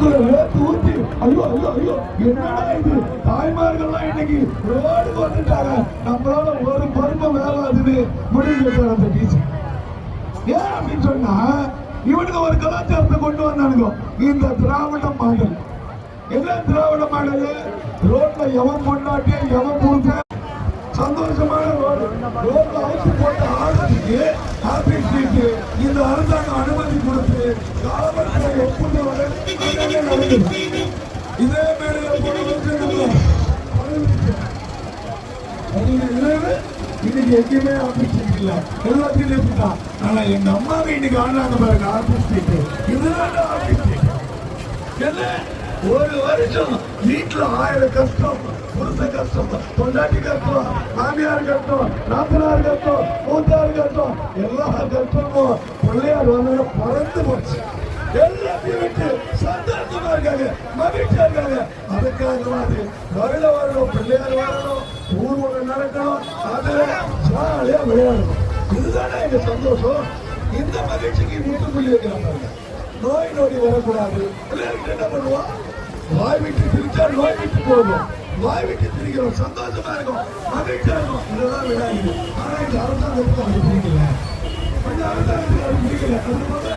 மூக்குல வேத்து ஊத்தி ஐயோ ஐயோ ஐயோ என்னடா இது, தாய்மார்கள்லாம் இன்னைக்கு ரோடுக்கு வந்துட்டாங்க, நம்மளால ஒரு பருப்பு வேவாதுன்னு முடிவு கேட்டார் அந்த டீச்சர். ஏன் அப்படின்னு சொன்னா இவனுக்கு ஒரு கலாச்சாரத்தை கொண்டு வந்தானுங்க, இந்த திராவிட மாடல். என்ன திராவிட மாடல்? ரோட்ல எவன் பொண்டாட்டி எவன் புரிஞ்ச சந்தோஷமான ரோடு, ரோட்ல அவுத்து போட்டு ஆடுறதுக்கு ஹாப்பி ஸ்ட்ரீட் இந்த அரசாங்கம் அனுமதி கொடுத்து காவல்துறை ஒப்புந்து நடக்குது. இதே மேடையில போன இன்னைக்கு எங்கேயுமே ஹாப்பி ஸ்ட்ரீட் இல்ல, எல்லாத்தையும் நிறுத்திட்டான். ஆனா எங்க அம்மாவை இன்னைக்கு ஆடுறாங்க பாருங்க ஹாப்பி ஸ்ட்ரீட். இதுதான் ஹாப்பி ஸ்ட்ரீட். என்ன ஒரு வருஷம் வீட்டுல 1000 கஷ்டம், புருஷ கஷ்டம், பொண்டாட்டி கஷ்டம், மாமியார் கஷ்டம், நாத்தனார் கஷ்டம், மூத்தார் கஷ்டம், எல்லா கஷ்டமும் பிள்ளையார் வந்து பறந்து போச்சு. எல்லாத்தையும் விட்டு சந்தோஷமா இருக்காங்க, மகிழ்ச்சியா இருக்காங்க. அதுக்காக வருடம் பிள்ளையார் வரணும், ஊர்வலம் நடக்கணும், அதுல ஜாலியா விளையாடணும். இதுதானே எங்க சந்தோஷம். இந்த மகிழ்ச்சிக்கு முற்றுப்புள்ளி வைக்கிறாங்க. நோய் நொடி வரக்கூடாது. என்ன பண்ணுவோம்? வாய் விட்டு திரிச்சா நோய் விட்டு போகும், வாய் விட்டு திரிக்கிறோம், சந்தோஷமா இருக்கும், மகிழ்ச்சியா இருக்கும். இதுதான் விளையாடு. ஆனா இந்த அரசாங்கத்துக்கு அது பிடிக்கல, கொஞ்சம் அரசாங்கத்துக்கு அது பிடிக்கல.